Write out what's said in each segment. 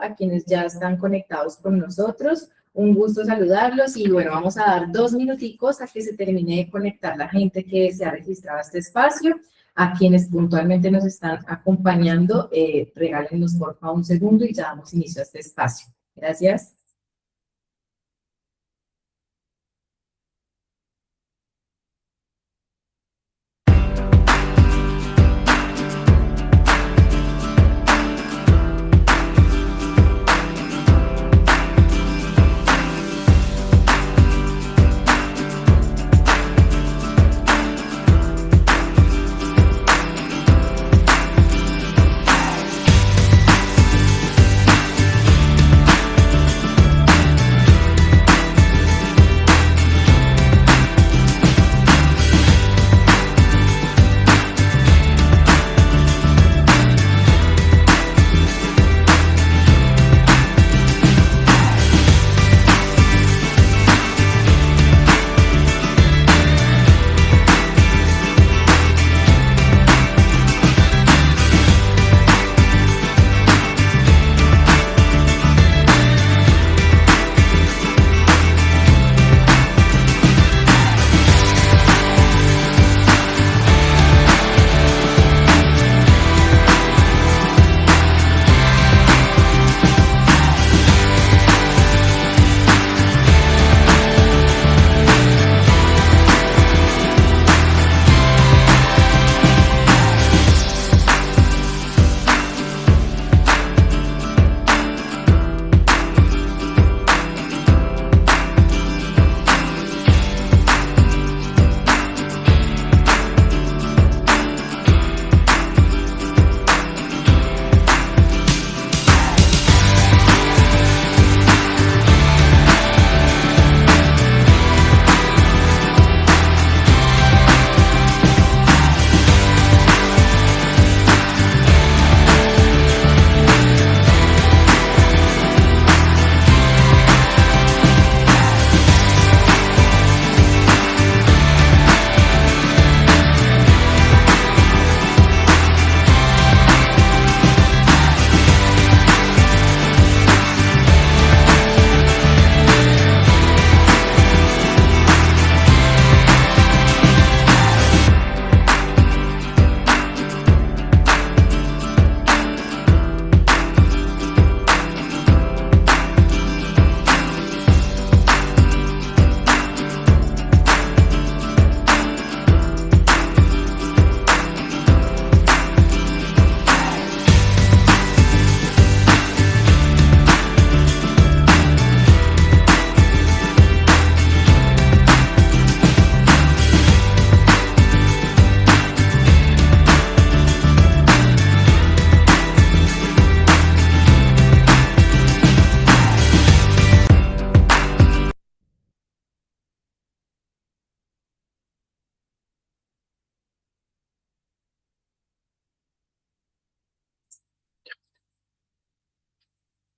a quienes ya están conectados con nosotros. Un gusto saludarlos y bueno, vamos a dar 2 minuticos a que se termine de conectar la gente que se ha registrado a este espacio. A quienes puntualmente nos están acompañando, regálenos por favor un segundo y ya damos inicio a este espacio. Gracias.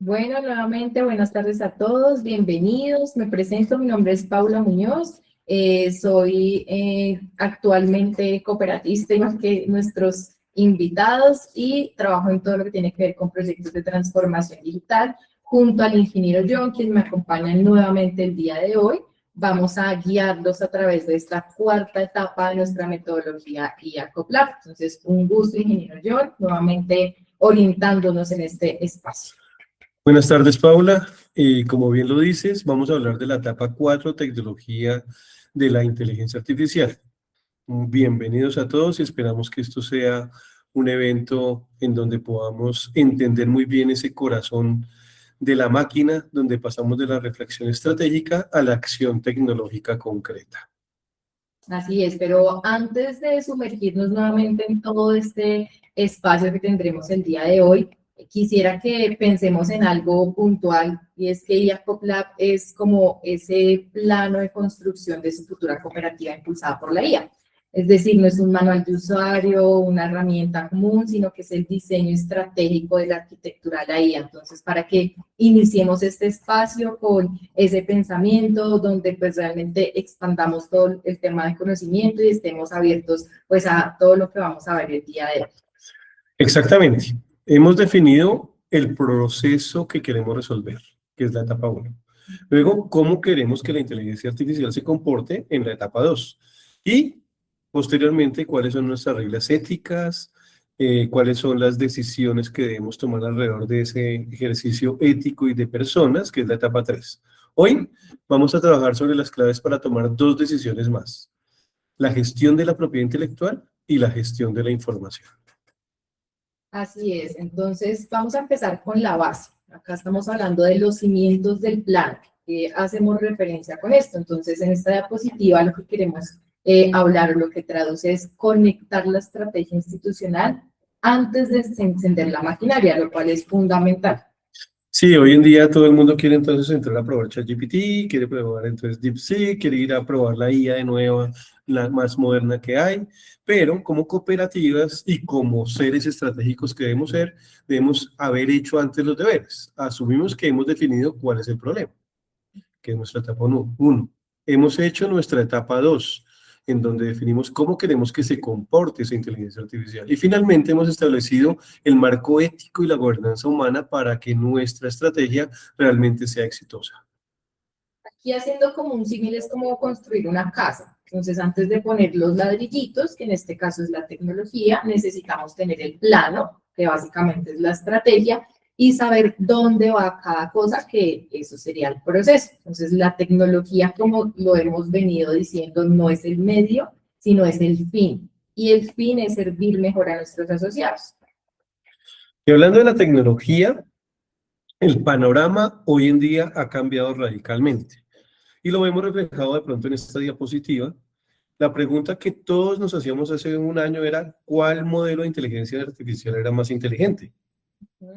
Bueno, nuevamente buenas tardes a todos, bienvenidos. Me presento, mi nombre es Paula Muñoz, soy actualmente cooperatista igual que nuestros invitados y trabajo en todo lo que tiene que ver con proyectos de transformación digital junto al ingeniero John, quien me acompaña nuevamente el día de hoy. Vamos a guiarlos a través de esta cuarta etapa de nuestra metodología IACOP-LAB. Entonces, un gusto, ingeniero John, nuevamente orientándonos en este espacio. Buenas tardes, Paula. Como bien lo dices, vamos a hablar de la etapa 4, tecnología de la inteligencia artificial. Bienvenidos a todos y esperamos que esto sea un evento en donde podamos entender muy bien ese corazón de la máquina, donde pasamos de la reflexión estratégica a la acción tecnológica concreta. Así es, pero antes de sumergirnos nuevamente en todo este espacio que tendremos el día de hoy, quisiera que pensemos en algo puntual, y es que IACOP-LAB es como ese plano de construcción de su futura cooperativa impulsada por la IA. Es decir, no es un manual de usuario, una herramienta común, sino que es el diseño estratégico de la arquitectura de la IA. Entonces, para que iniciemos este espacio con ese pensamiento, donde pues realmente expandamos todo el tema de conocimiento y estemos abiertos pues a todo lo que vamos a ver el día de hoy. Exactamente. Hemos definido el proceso que queremos resolver, que es la etapa 1. Luego, cómo queremos que la inteligencia artificial se comporte en la etapa 2. Y, posteriormente, cuáles son nuestras reglas éticas, cuáles son las decisiones que debemos tomar alrededor de ese ejercicio ético y de personas, que es la etapa 3. Hoy vamos a trabajar sobre las claves para tomar 2 decisiones más: la gestión de la propiedad intelectual y la gestión de la información. Así es, entonces vamos a empezar con la base. Acá estamos hablando de los cimientos del plan. Hacemos referencia con esto. Entonces, en esta diapositiva lo que queremos hablar, lo que traduce es conectar la estrategia institucional antes de encender la maquinaria, lo cual es fundamental. Sí, hoy en día todo el mundo quiere entonces entrar a probar ChatGPT, quiere probar entonces DeepSeek, quiere ir a probar la IA de nueva, la más moderna que hay, pero como cooperativas y como seres estratégicos que debemos ser, debemos haber hecho antes los deberes. Asumimos que hemos definido cuál es el problema, que es nuestra etapa 1. Hemos hecho nuestra etapa 2, en donde definimos cómo queremos que se comporte esa inteligencia artificial. Y finalmente hemos establecido el marco ético y la gobernanza humana para que nuestra estrategia realmente sea exitosa. Aquí haciendo como un símil es como construir una casa. Entonces, antes de poner los ladrillitos, que en este caso es la tecnología, necesitamos tener el plano, que básicamente es la estrategia, y saber dónde va cada cosa, que eso sería el proceso. Entonces, la tecnología, como lo hemos venido diciendo, no es el medio, sino es el fin. Y el fin es servir mejor a nuestros asociados. Y hablando de la tecnología, el panorama hoy en día ha cambiado radicalmente. Y lo vemos reflejado de pronto en esta diapositiva. La pregunta que todos nos hacíamos hace un año era: ¿cuál modelo de inteligencia artificial era más inteligente?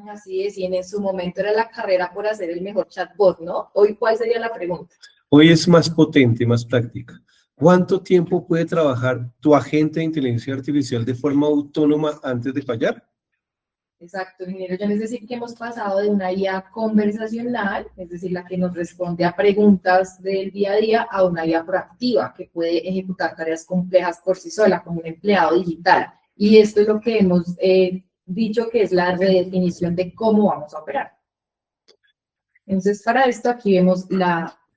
Así es, y en su momento era la carrera por hacer el mejor chatbot, ¿no? Hoy, ¿cuál sería la pregunta? Hoy es más potente, más práctica. ¿Cuánto tiempo puede trabajar tu agente de inteligencia artificial de forma autónoma antes de fallar? Exacto, ingeniero. Ya es decir que hemos pasado de una IA conversacional, es decir, la que nos responde a preguntas del día a día, a una IA proactiva que puede ejecutar tareas complejas por sí sola, como un empleado digital. Y esto es lo que hemos dicho que es la redefinición de cómo vamos a operar. Entonces, para esto aquí vemos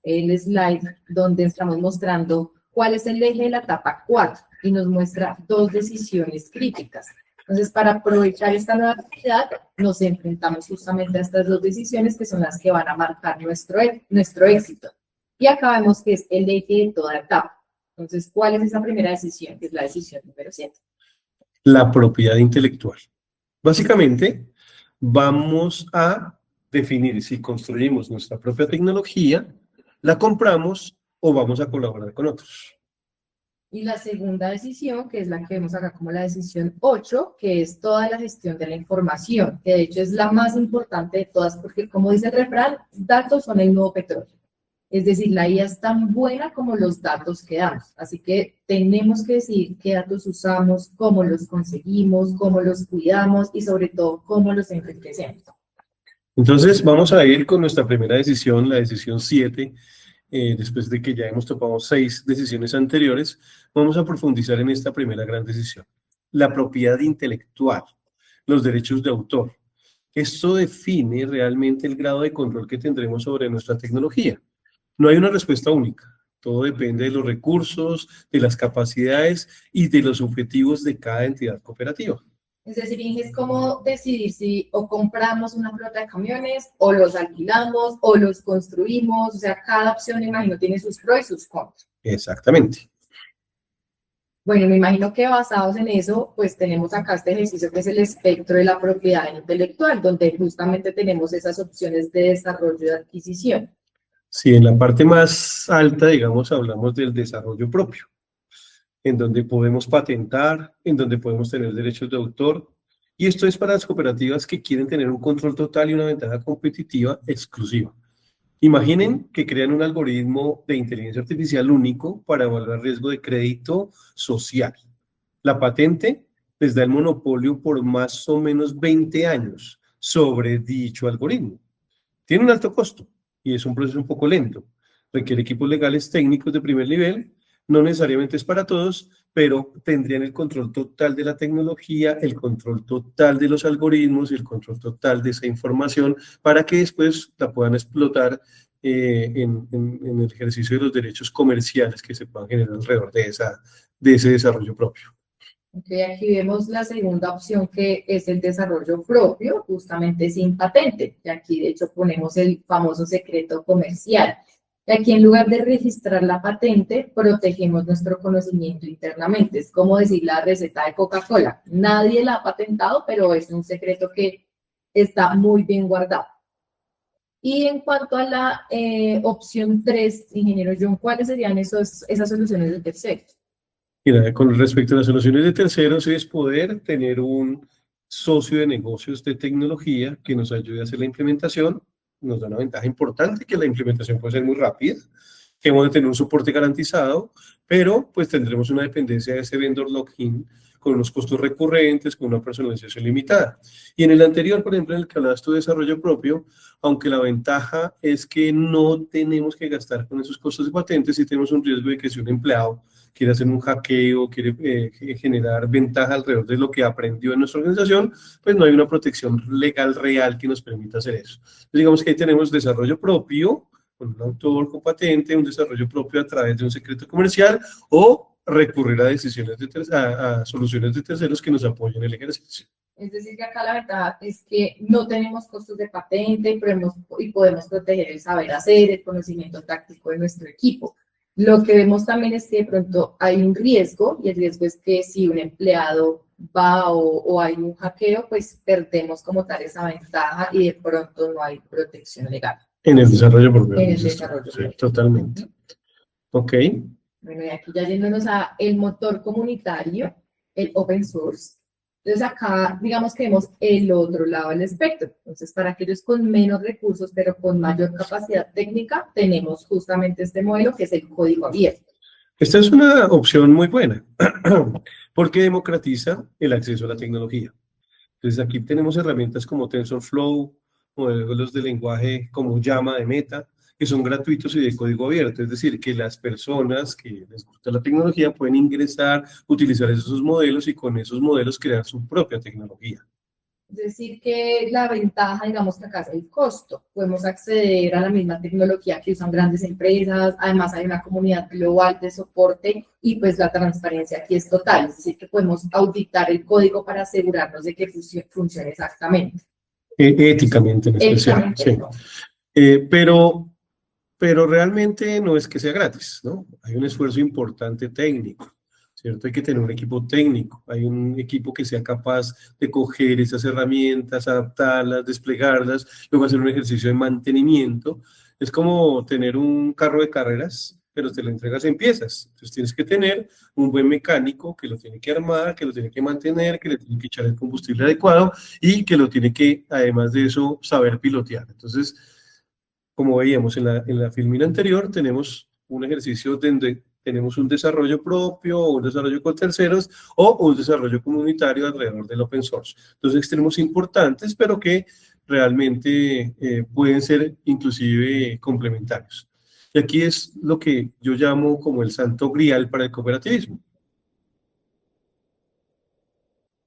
el slide donde estamos mostrando cuál es el eje de la etapa 4 y nos muestra 2 decisiones críticas. Entonces, para aprovechar esta nueva actividad, nos enfrentamos justamente a estas 2 decisiones que son las que van a marcar nuestro éxito. Y acá vemos que es el eje de toda etapa. Entonces, ¿cuál es esa primera decisión? Que es la decisión número 7. La propiedad intelectual. Básicamente, vamos a definir si construimos nuestra propia tecnología, la compramos o vamos a colaborar con otros. Y la segunda decisión, que es la que vemos acá como la decisión 8, que es toda la gestión de la información, que de hecho es la más importante de todas, porque como dice el refrán, datos son el nuevo petróleo. Es decir, la IA es tan buena como los datos que damos. Así que tenemos que decidir qué datos usamos, cómo los conseguimos, cómo los cuidamos y sobre todo cómo los enriquecemos. Entonces, vamos a ir con nuestra primera decisión, la decisión 7. Después de que ya hemos tomado 6 decisiones anteriores, vamos a profundizar en esta primera gran decisión. La propiedad intelectual, los derechos de autor. Esto define realmente el grado de control que tendremos sobre nuestra tecnología. No hay una respuesta única. Todo depende de los recursos, de las capacidades y de los objetivos de cada entidad cooperativa. Es decir, es como decidir si o compramos una flota de camiones, o los alquilamos, o los construimos. O sea, cada opción, me imagino, tiene sus pros y sus contras. Exactamente. Bueno, me imagino que basados en eso, pues tenemos acá este ejercicio que es el espectro de la propiedad intelectual, donde justamente tenemos esas opciones de desarrollo y de adquisición. Sí, en la parte más alta, digamos, hablamos del desarrollo propio, en donde podemos patentar, en donde podemos tener derechos de autor. Y esto es para las cooperativas que quieren tener un control total y una ventaja competitiva exclusiva. Imaginen que crean un algoritmo de inteligencia artificial único para evaluar riesgo de crédito social. La patente les da el monopolio por más o menos 20 años sobre dicho algoritmo. Tiene un alto costo y es un proceso un poco lento. Requiere equipos legales técnicos de primer nivel. No necesariamente es para todos, pero tendrían el control total de la tecnología, el control total de los algoritmos y el control total de esa información para que después la puedan explotar en el ejercicio de los derechos comerciales que se puedan generar alrededor de ese desarrollo propio. Okay, aquí vemos la segunda opción que es el desarrollo propio, justamente sin patente. Y aquí de hecho ponemos el famoso secreto comercial. Y aquí en lugar de registrar la patente, protegemos nuestro conocimiento internamente. Es como decir la receta de Coca-Cola. Nadie la ha patentado, pero es un secreto que está muy bien guardado. Y en cuanto a la opción 3, ingeniero John, ¿cuáles serían esas soluciones de terceros? Mira, con respecto a las soluciones de terceros es poder tener un socio de negocios de tecnología que nos ayude a hacer la implementación. Nos da una ventaja importante que la implementación puede ser muy rápida, que vamos a tener un soporte garantizado, pero pues tendremos una dependencia de ese vendor lock-in con unos costos recurrentes, con una personalización limitada. Y en el anterior, por ejemplo, en el que hablabas tú de desarrollo propio, aunque la ventaja es que no tenemos que gastar con esos costos de patentes y tenemos un riesgo de que si un empleado quiere hacer un hackeo, quiere generar ventaja alrededor de lo que aprendió en nuestra organización, pues no hay una protección legal real que nos permita hacer eso. Entonces, digamos que ahí tenemos desarrollo propio, con un autor con patente, un desarrollo propio a través de un secreto comercial o recurrir a decisiones a soluciones de terceros que nos apoyen en el ejercicio. Es decir, que acá la verdad es que no tenemos costos de patente y podemos proteger el saber hacer, el conocimiento táctico de nuestro equipo. Lo que vemos también es que de pronto hay un riesgo, y el riesgo es que si un empleado va o hay un hackeo, pues perdemos como tal esa ventaja y de pronto no hay protección legal. En el desarrollo propio. En el desarrollo propio. Sí, totalmente. Ok. Bueno, y aquí ya yéndonos a el motor comunitario, el open source. Entonces acá, digamos que vemos el otro lado del espectro. Entonces, para aquellos con menos recursos, pero con mayor capacidad técnica, tenemos justamente este modelo que es el código abierto. Esta es una opción muy buena, porque democratiza el acceso a la tecnología. Entonces, aquí tenemos herramientas como TensorFlow, modelos de lenguaje como Llama de Meta, que son gratuitos y de código abierto, es decir, que las personas que les gusta la tecnología pueden ingresar, utilizar esos modelos y con esos modelos crear su propia tecnología. Es decir, que la ventaja, digamos que acá es el costo. Podemos acceder a la misma tecnología que usan grandes empresas, además hay una comunidad global de soporte y pues la transparencia aquí es total. Es decir, que podemos auditar el código para asegurarnos de que funcione exactamente. Éticamente en especial, sí. Pero realmente no es que sea gratis, ¿no? Hay un esfuerzo importante técnico, ¿cierto? Hay que tener un equipo técnico, hay un equipo que sea capaz de coger esas herramientas, adaptarlas, desplegarlas, luego hacer un ejercicio de mantenimiento. Es como tener un carro de carreras, pero te lo entregas en piezas. Entonces tienes que tener un buen mecánico que lo tiene que armar, que lo tiene que mantener, que le tiene que echar el combustible adecuado y que lo tiene que, además de eso, saber pilotear. Entonces, como veíamos en la filmina anterior, tenemos un ejercicio donde tenemos un desarrollo propio, o un desarrollo con terceros, o un desarrollo comunitario alrededor del open source. Entonces, extremos importantes, pero que realmente pueden ser inclusive complementarios. Y aquí es lo que yo llamo como el santo grial para el cooperativismo.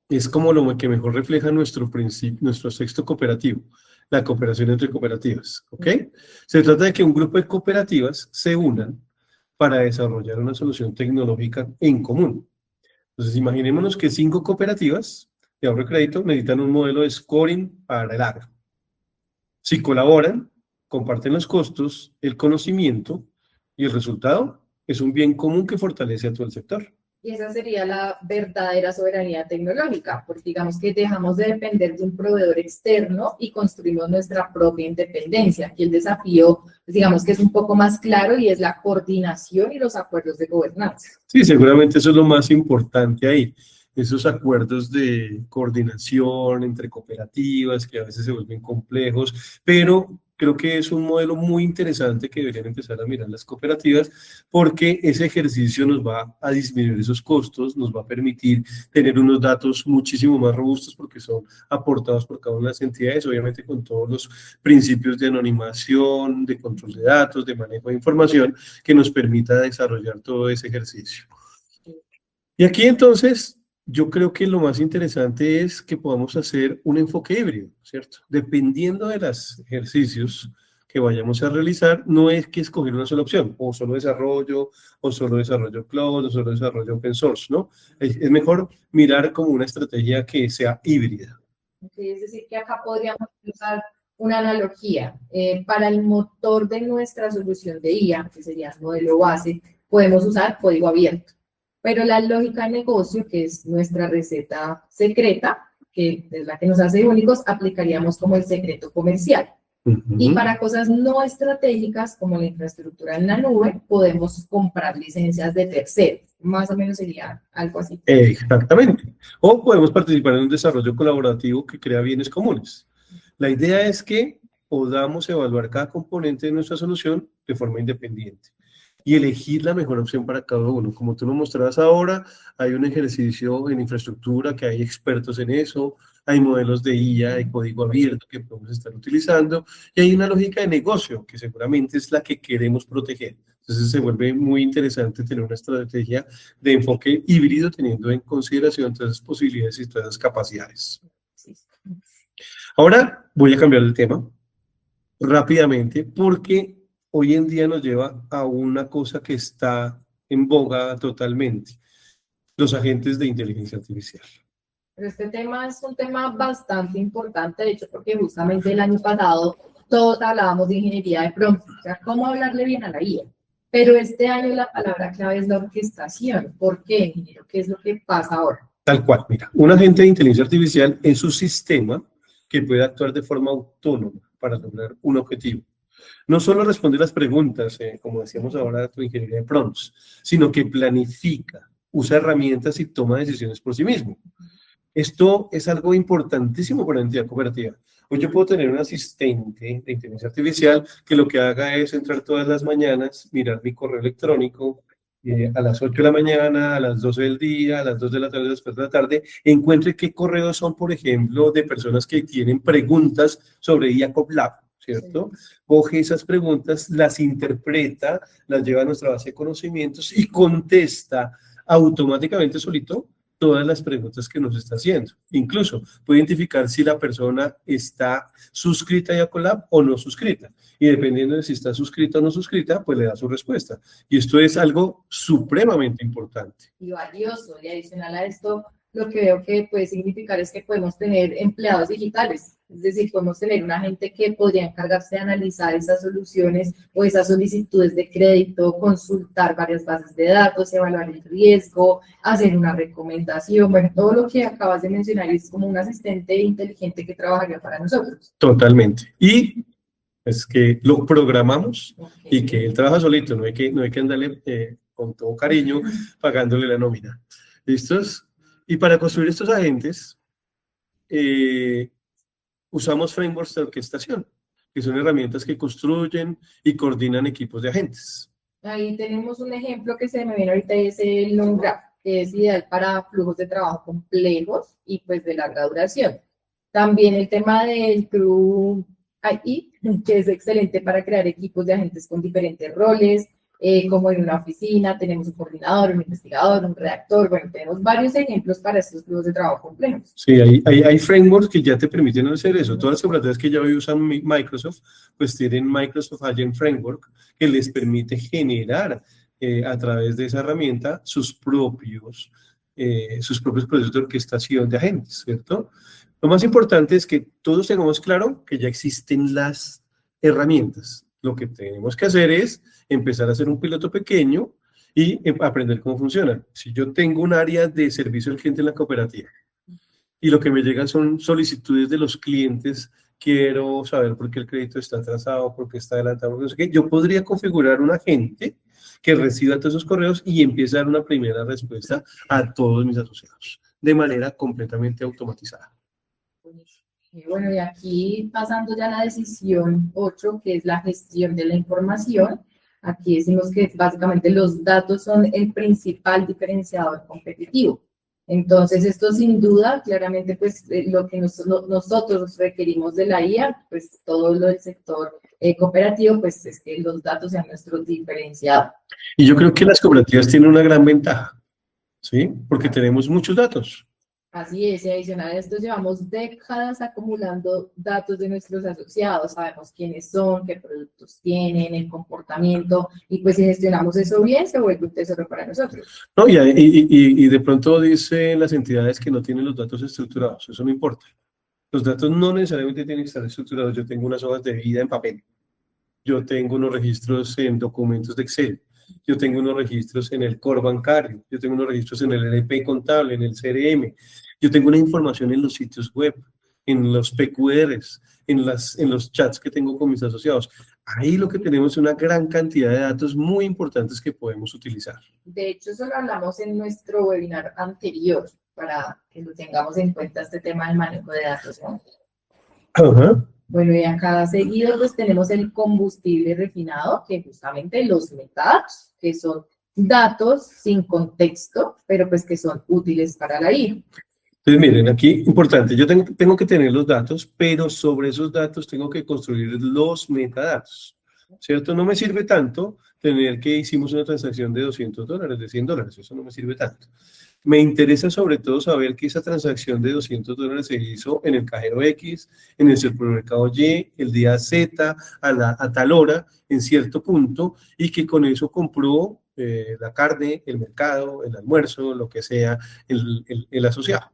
Es como lo que mejor refleja nuestro texto cooperativo, la cooperación entre cooperativas, ¿ok? Se trata de que un grupo de cooperativas se unan para desarrollar una solución tecnológica en común. Entonces, imaginémonos que 5 cooperativas de ahorro y crédito necesitan un modelo de scoring para el agro. Si colaboran, comparten los costos, el conocimiento y el resultado es un bien común que fortalece a todo el sector. Y esa sería la verdadera soberanía tecnológica, porque digamos que dejamos de depender de un proveedor externo y construimos nuestra propia independencia. Aquí el desafío, pues digamos que es un poco más claro y es la coordinación y los acuerdos de gobernanza. Sí, seguramente eso es lo más importante ahí. Esos acuerdos de coordinación entre cooperativas que a veces se vuelven complejos, pero creo que es un modelo muy interesante que deberían empezar a mirar las cooperativas porque ese ejercicio nos va a disminuir esos costos, nos va a permitir tener unos datos muchísimo más robustos porque son aportados por cada una de las entidades, obviamente con todos los principios de anonimación, de control de datos, de manejo de información que nos permita desarrollar todo ese ejercicio. Y aquí entonces, yo creo que lo más interesante es que podamos hacer un enfoque híbrido, ¿cierto? Dependiendo de los ejercicios que vayamos a realizar, no es que escoger una sola opción, o solo desarrollo cloud, o solo desarrollo open source, ¿no? Es mejor mirar como una estrategia que sea híbrida. Es decir, que acá podríamos usar una analogía. Para el motor de nuestra solución de IA, que sería el modelo base, podemos usar código abierto. Pero la lógica de negocio, que es nuestra receta secreta, que es la que nos hace únicos, aplicaríamos como el secreto comercial. Y para cosas no estratégicas, como la infraestructura en la nube, podemos comprar licencias de terceros. Más o menos sería algo así. Exactamente. O podemos participar en un desarrollo colaborativo que crea bienes comunes. La idea es que podamos evaluar cada componente de nuestra solución de forma independiente y elegir la mejor opción para cada uno. Como tú lo mostrabas ahora, hay un ejercicio en infraestructura que hay expertos en eso, hay modelos de IA, hay código abierto que podemos estar utilizando, y hay una lógica de negocio que seguramente es la que queremos proteger. Entonces se vuelve muy interesante tener una estrategia de enfoque híbrido teniendo en consideración todas esas posibilidades y todas esas capacidades. Ahora voy a cambiar de tema rápidamente porque hoy en día nos lleva a una cosa que está en boga totalmente, los agentes de inteligencia artificial. Pero este tema es un tema bastante importante, de hecho, porque justamente el año pasado todos hablábamos de ingeniería de prompt, o sea, cómo hablarle bien a la IA. Pero este año la palabra clave es la orquestación. ¿Por qué, ingeniero? ¿Qué es lo que pasa ahora? Tal cual, mira, un agente de inteligencia artificial es un sistema que puede actuar de forma autónoma para lograr un objetivo. No solo responde las preguntas, como decíamos ahora, de tu ingeniería de prompts, sino que planifica, usa herramientas y toma decisiones por sí mismo. Esto es algo importantísimo para la entidad cooperativa. Hoy yo puedo tener un asistente de inteligencia artificial que lo que haga es entrar todas las mañanas, mirar mi correo electrónico, a las 8 de la mañana, a las 12 del día, a las 2 de la tarde, después de la tarde, encuentre qué correos son, por ejemplo, de personas que tienen preguntas sobre IACOP Lab, ¿cierto? Sí. Coge esas preguntas, las interpreta, las lleva a nuestra base de conocimientos y contesta automáticamente solito todas las preguntas que nos está haciendo. Incluso puede identificar si la persona está suscrita a IACOLAB o no suscrita. Y dependiendo de si está suscrita o no suscrita, pues le da su respuesta. Y esto es algo supremamente importante. Y valioso. Y adicional a esto, lo que veo que puede significar es que podemos tener empleados digitales. Es decir, podemos tener una gente que podría encargarse de analizar esas soluciones o esas solicitudes de crédito, consultar varias bases de datos, evaluar el riesgo, hacer una recomendación. Bueno, todo lo que acabas de mencionar es como un asistente inteligente que trabajaría para nosotros. Totalmente. Y es que lo programamos y que él trabaja solito, no hay que andarle con todo cariño pagándole la nómina. ¿Listos? Y para construir estos agentes, usamos frameworks de orquestación, que son herramientas que construyen y coordinan equipos de agentes. Ahí tenemos un ejemplo que se me viene ahorita, es el NumGraph, que es ideal para flujos de trabajo complejos y pues de larga duración. También el tema del Crew AI, que es excelente para crear equipos de agentes con diferentes roles, como en una oficina, tenemos un coordinador, un investigador, un redactor, bueno, tenemos varios ejemplos para estos flujos de trabajo complejos. Sí, hay frameworks que ya te permiten hacer eso. Todas las operativas que ya hoy usan Microsoft, pues tienen Microsoft Agent Framework, que les permite generar a través de esa herramienta sus propios procesos de orquestación de agentes, ¿cierto? Lo más importante es que todos tengamos claro que ya existen las herramientas. Lo que tenemos que hacer es empezar a hacer un piloto pequeño y aprender cómo funciona. Si yo tengo un área de servicio al cliente en la cooperativa y lo que me llegan son solicitudes de los clientes, quiero saber por qué el crédito está atrasado, por qué está adelantado, no sé qué, yo podría configurar un agente que reciba todos esos correos y empiece a dar una primera respuesta a todos mis asociados de manera completamente automatizada. Bueno, y aquí pasando ya a la decisión 8, que es la gestión de la información. Aquí decimos que básicamente los datos son el principal diferenciador competitivo. Entonces, esto sin duda, claramente, pues lo que nosotros requerimos de la IA, pues todo lo del sector cooperativo, pues es que los datos sean nuestro diferenciador. Y yo creo que las cooperativas tienen una gran ventaja. ¿sí? Porque tenemos muchos datos. Así es, y adicional a esto, llevamos décadas acumulando datos de nuestros asociados, sabemos quiénes son, qué productos tienen, el comportamiento, y pues si gestionamos eso bien, se vuelve un tesoro para nosotros. No, y de pronto dicen las entidades que no tienen los datos estructurados, eso no importa. Los datos no necesariamente tienen que estar estructurados. Yo tengo unas hojas de vida en papel, yo tengo unos registros en documentos de Excel, yo tengo unos registros en el core bancario, yo tengo unos registros en el LP contable, en el CRM, yo tengo una información en los sitios web, en los PQRs, en los chats que tengo con mis asociados. Ahí lo que tenemos es una gran cantidad de datos muy importantes que podemos utilizar. De hecho, eso lo hablamos en nuestro webinar anterior, para que lo tengamos en cuenta este tema del manejo de datos, ¿no? Ajá. Bueno, y acá seguido pues tenemos el combustible refinado, que justamente los metadatos, que son datos sin contexto, pero pues que son útiles para la IA. Entonces, miren, aquí importante, yo tengo que tener los datos, pero sobre esos datos tengo que construir los metadatos, ¿cierto? No me sirve tanto tener que hicimos una transacción de $200, de $100, eso no me sirve tanto. Me interesa sobre todo saber que esa transacción de $200 se hizo en el cajero X, en el supermercado Y, el día Z, a tal hora, en cierto punto, y que con eso compró la carne, el mercado, el almuerzo, lo que sea, el asociado.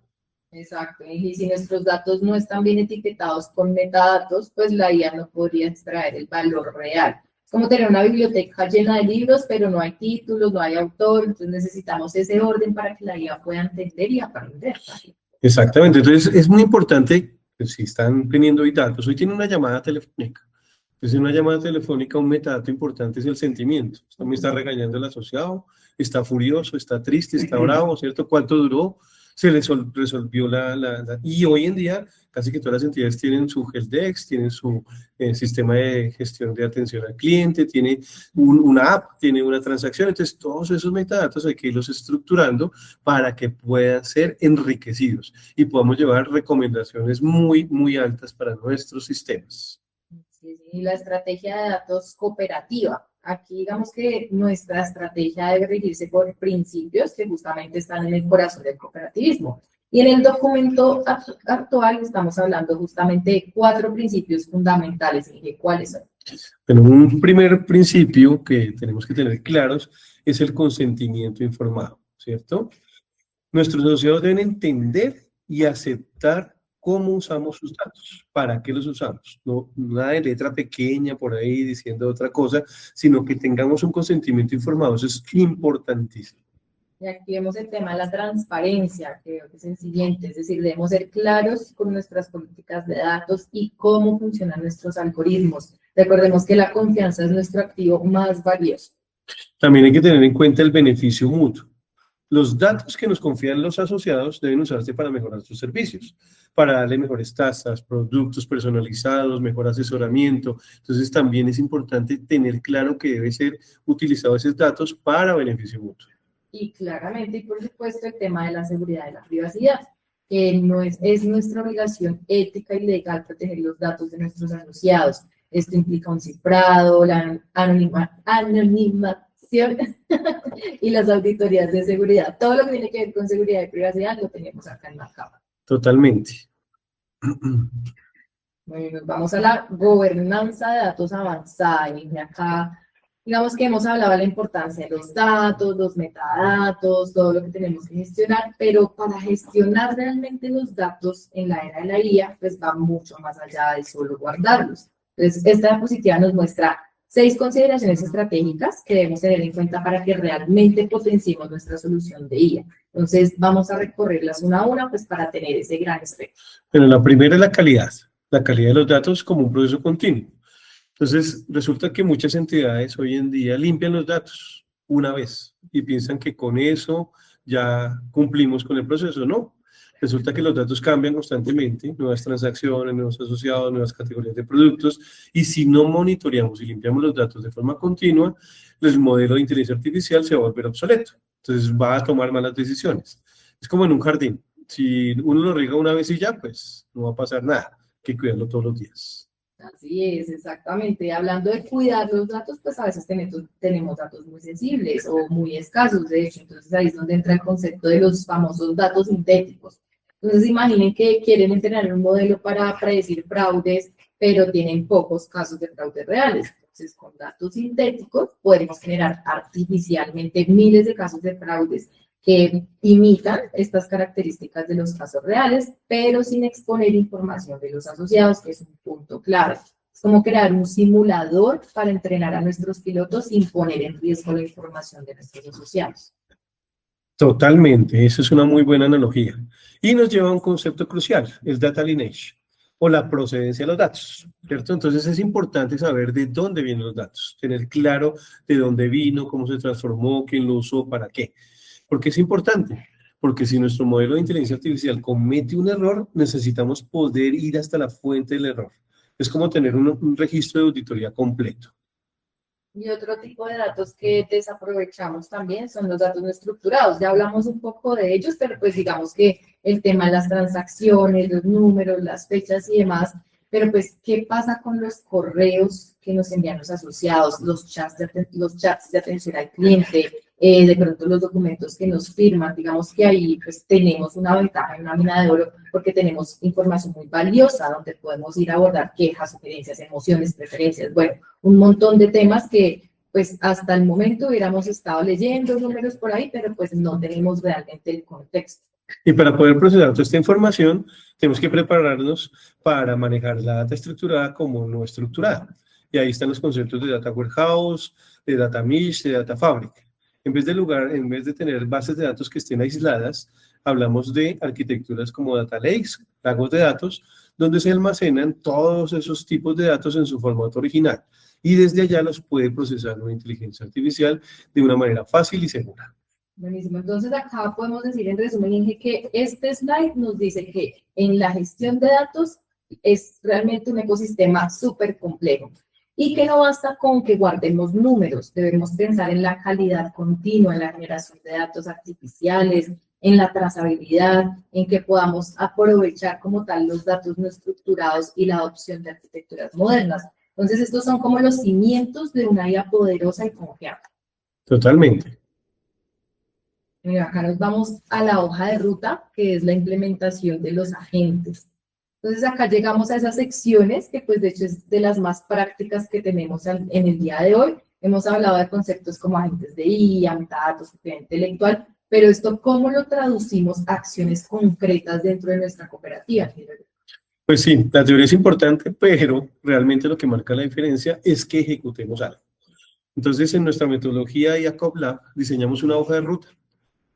Exacto, y si nuestros datos no están bien etiquetados con metadatos, pues la IA no podría extraer el valor real. Es como tener una biblioteca llena de libros, pero no hay títulos, no hay autor, entonces necesitamos ese orden para que la IA pueda entender y aprender. Exactamente, entonces es muy importante, pues, si están teniendo hoy datos, hoy tiene una llamada telefónica. Entonces, en una llamada telefónica, un metadato importante es el sentimiento. Me está regañando el asociado, está furioso, está triste, está bravo, ¿cierto? ¿Cuánto duró? Se resolvió Y hoy en día, casi que todas las entidades tienen su Helpdesk, tienen su sistema de gestión de atención al cliente, tiene una app, tiene una transacción. Entonces, todos esos metadatos hay que irlos estructurando para que puedan ser enriquecidos y podamos llevar recomendaciones muy, muy altas para nuestros sistemas. Y la estrategia de datos cooperativa. Aquí digamos que nuestra estrategia debe regirse por principios que justamente están en el corazón del cooperativismo. Y en el documento actual estamos hablando justamente de 4 principios fundamentales. ¿Y cuáles son? Bueno, un primer principio que tenemos que tener claros es el consentimiento informado, ¿cierto? Nuestros asociados deben entender y aceptar cómo usamos sus datos, para qué los usamos. No, nada de letra pequeña por ahí diciendo otra cosa, sino que tengamos un consentimiento informado. Eso es importantísimo. Y aquí vemos el tema de la transparencia, que creo que es el siguiente, es decir, debemos ser claros con nuestras políticas de datos y cómo funcionan nuestros algoritmos. Recordemos que la confianza es nuestro activo más valioso. También hay que tener en cuenta el beneficio mutuo. Los datos que nos confían los asociados deben usarse para mejorar sus servicios, para darle mejores tasas, productos personalizados, mejor asesoramiento. Entonces también es importante tener claro que debe ser utilizados esos datos para beneficio mutuo. Y claramente, y por supuesto, el tema de la seguridad y la privacidad, que no es nuestra obligación ética y legal proteger los datos de nuestros asociados. Esto implica un cifrado, la anonimación y las auditorías de seguridad. Todo lo que tiene que ver con seguridad y privacidad lo tenemos acá en la capa. Totalmente. Bueno, vamos a la gobernanza de datos avanzada. Y acá, digamos que hemos hablado de la importancia de los datos, los metadatos, todo lo que tenemos que gestionar, pero para gestionar realmente los datos en la era de la IA, pues va mucho más allá de solo guardarlos. Entonces, esta diapositiva nos muestra 6 consideraciones estratégicas que debemos tener en cuenta para que realmente potenciemos nuestra solución de IA. Entonces, vamos a recorrerlas una a una, pues para tener ese gran espectro. Pero la primera es la calidad de los datos como un proceso continuo. Entonces, resulta que muchas entidades hoy en día limpian los datos una vez y piensan que con eso ya cumplimos con el proceso. No, resulta que los datos cambian constantemente, nuevas transacciones, nuevos asociados, nuevas categorías de productos, y si no monitoreamos y limpiamos los datos de forma continua, el modelo de inteligencia artificial se va a volver obsoleto. Entonces va a tomar malas decisiones. Es como en un jardín. Si uno lo riega una vez y ya, pues no va a pasar nada. Hay que cuidarlo todos los días. Así es, exactamente. Hablando de cuidar los datos, pues a veces tenemos datos muy sensibles o muy escasos, de hecho. Entonces ahí es donde entra el concepto de los famosos datos sintéticos. Entonces imaginen que quieren entrenar un modelo para predecir fraudes, pero tienen pocos casos de fraudes reales. Entonces con datos sintéticos podemos generar artificialmente miles de casos de fraudes que imitan estas características de los casos reales, pero sin exponer información de los asociados, que es un punto clave. Es como crear un simulador para entrenar a nuestros pilotos sin poner en riesgo la información de nuestros asociados. Totalmente, esa es una muy buena analogía. Y nos lleva a un concepto crucial, el data lineage, o la procedencia de los datos, ¿cierto? Entonces es importante saber de dónde vienen los datos, tener claro de dónde vino, cómo se transformó, quién lo usó, para qué. ¿Por qué es importante? Porque si nuestro modelo de inteligencia artificial comete un error, necesitamos poder ir hasta la fuente del error. Es como tener un registro de auditoría completo. Y otro tipo de datos que desaprovechamos también son los datos no estructurados. Ya hablamos un poco de ellos, pero pues digamos que el tema de las transacciones, los números, las fechas y demás. Pero pues, ¿qué pasa con los correos que nos envían los asociados, los chats de atención al cliente, de pronto los documentos que nos firman? Digamos que ahí pues tenemos una ventaja en una mina de oro porque tenemos información muy valiosa donde podemos ir a abordar quejas, sugerencias, emociones, preferencias, bueno, un montón de temas que pues hasta el momento hubiéramos estado leyendo números por ahí, pero pues no tenemos realmente el contexto. Y para poder procesar toda esta información, tenemos que prepararnos para manejar la data estructurada como no estructurada. Y ahí están los conceptos de data warehouse, de data mesh, de data fabric. En vez de tener bases de datos que estén aisladas, hablamos de arquitecturas como data lakes, lagos de datos, donde se almacenan todos esos tipos de datos en su formato original. Y desde allá los puede procesar una inteligencia artificial de una manera fácil y segura. Buenísimo. Entonces acá podemos decir en resumen, Inge, que este slide nos dice que en la gestión de datos es realmente un ecosistema súper complejo y que no basta con que guardemos números, debemos pensar en la calidad continua, en la generación de datos artificiales, en la trazabilidad, en que podamos aprovechar como tal los datos no estructurados y la adopción de arquitecturas modernas. Entonces estos son como los cimientos de una IA poderosa y confiable. Totalmente. Mira, acá nos vamos a la hoja de ruta, que es la implementación de los agentes. Entonces acá llegamos a esas secciones, que pues de hecho es de las más prácticas que tenemos en el día de hoy. Hemos hablado de conceptos como agentes de IA, metadatos, propiedad intelectual, pero esto, ¿cómo lo traducimos a acciones concretas dentro de nuestra cooperativa? Pues sí, la teoría es importante, pero realmente lo que marca la diferencia es que ejecutemos algo. Entonces, en nuestra metodología IACOP Lab diseñamos una hoja de ruta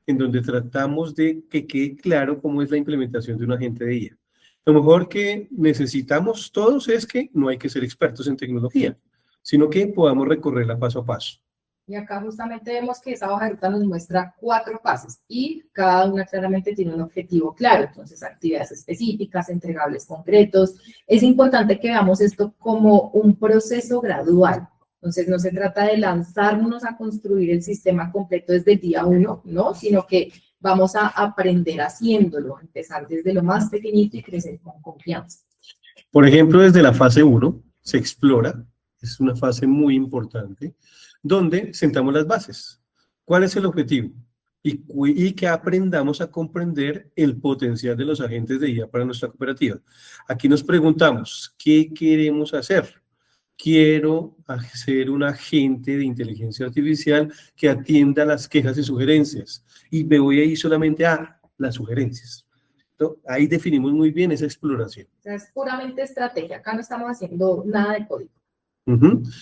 en donde tratamos de que quede claro cómo es la implementación de un agente de IA. Lo mejor que necesitamos todos es que no hay que ser expertos en tecnología, sino que podamos recorrerla paso a paso. Y acá justamente vemos que esa hoja de ruta nos muestra 4 fases y cada una claramente tiene un objetivo claro. Entonces, actividades específicas, entregables concretos. Es importante que veamos esto como un proceso gradual. Entonces, no se trata de lanzarnos a construir el sistema completo desde el día 1, ¿no? Sino que vamos a aprender haciéndolo, empezar desde lo más pequeñito y crecer con confianza. Por ejemplo, desde la fase 1 se explora, es una fase muy importante, donde sentamos las bases. ¿Cuál es el objetivo? Y que aprendamos a comprender el potencial de los agentes de IA para nuestra cooperativa. Aquí nos preguntamos, ¿qué queremos hacer? Quiero ser un agente de inteligencia artificial que atienda las quejas y sugerencias. Y me voy a ir solamente a las sugerencias. Entonces, ahí definimos muy bien esa exploración. O sea, es puramente estrategia. Acá no estamos haciendo nada de código.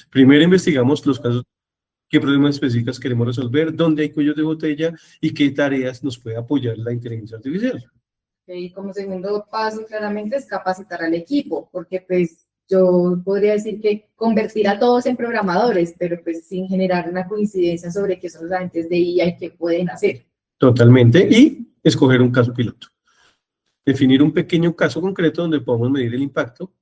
Primero investigamos los casos, qué problemas específicos queremos resolver, dónde hay cuellos de botella y qué tareas nos puede apoyar la inteligencia artificial. Y como segundo paso, claramente, es capacitar al equipo, porque pues yo podría decir que convertir a todos en programadores, pero pues sin generar una coincidencia sobre qué son los agentes de IA y qué pueden hacer. Totalmente, y escoger un caso piloto. Definir un pequeño caso concreto donde podamos medir el impacto,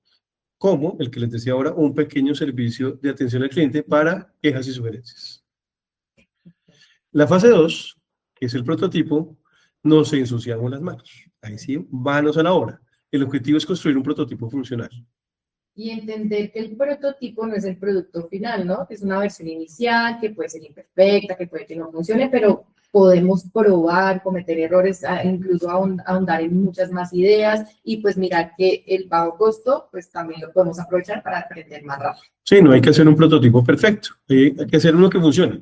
como el que les decía ahora, un pequeño servicio de atención al cliente para quejas y sugerencias. La fase 2, que es el prototipo, nos ensuciamos las manos. Ahí sí, manos a la obra. El objetivo es construir un prototipo funcional. Y entender que el prototipo no es el producto final, ¿no? Que es una versión inicial, que puede ser imperfecta, que puede que no funcione, pero podemos probar, cometer errores, incluso ahondar en muchas más ideas y pues mirar que el bajo costo, pues también lo podemos aprovechar para aprender más rápido. Sí, no hay que hacer un prototipo perfecto, hay que hacer uno que funcione.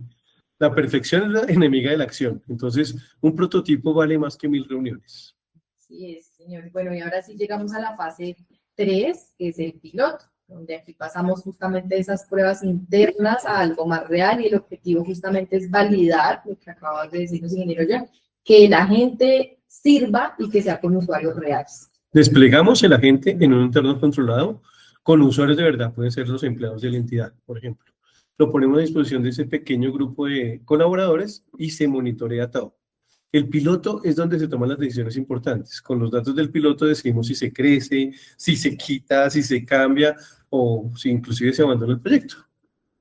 La perfección es la enemiga de la acción, entonces un prototipo vale más que 1000 reuniones. Sí, es, señor. Bueno, y ahora sí llegamos a la fase 3, que es el piloto, donde aquí pasamos justamente esas pruebas internas a algo más real y el objetivo justamente es validar, lo que acabas de decirnos, ingeniero John, que la gente sirva y que sea con usuarios reales. Desplegamos el agente en un entorno controlado con usuarios de verdad, pueden ser los empleados de la entidad, por ejemplo. Lo ponemos a disposición de ese pequeño grupo de colaboradores y se monitorea todo. El piloto es donde se toman las decisiones importantes. Con los datos del piloto decidimos si se crece, si se quita, si se cambia o si inclusive se abandona el proyecto.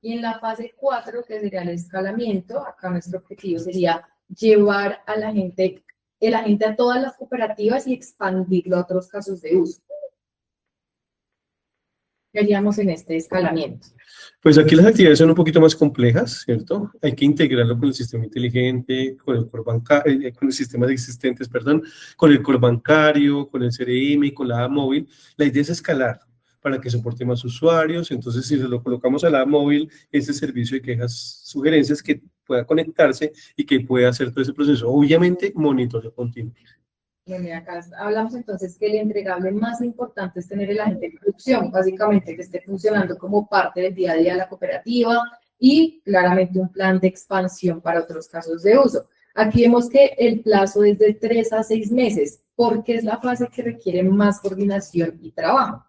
Y en la fase 4, que sería el escalamiento, acá nuestro objetivo sería llevar a la gente, el agente a todas las cooperativas y expandirlo a otros casos de uso. ¿Qué haríamos en este escalamiento? Pues aquí las actividades son un poquito más complejas, ¿cierto? Hay que integrarlo con el sistema inteligente, con el core bancario, con los sistemas existentes, perdón, con el core bancario, con el CRM, con la app móvil. La idea es escalar para que soporte más usuarios. Entonces, si lo colocamos a la app móvil, este servicio de quejas, sugerencias que pueda conectarse y que pueda hacer todo ese proceso. Obviamente, monitoreo continuo. Bueno, acá hablamos entonces que el entregable más importante es tener el agente de producción, básicamente que esté funcionando como parte del día a día de la cooperativa y claramente un plan de expansión para otros casos de uso. Aquí vemos que el plazo es de 3 a 6 meses, porque es la fase que requiere más coordinación y trabajo.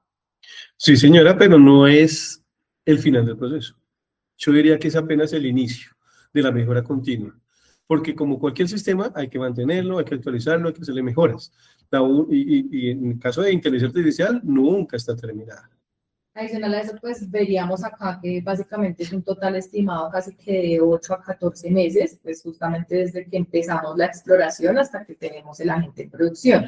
Sí, señora, pero no es el final del proceso. Yo diría que es apenas el inicio de la mejora continua. Porque como cualquier sistema, hay que mantenerlo, hay que actualizarlo, hay que hacerle mejoras. Y en el caso de inteligencia artificial, nunca está terminada. Adicional a eso, pues veríamos acá que básicamente es un total estimado casi que de 8 a 14 meses, pues justamente desde que empezamos la exploración hasta que tenemos el agente en producción.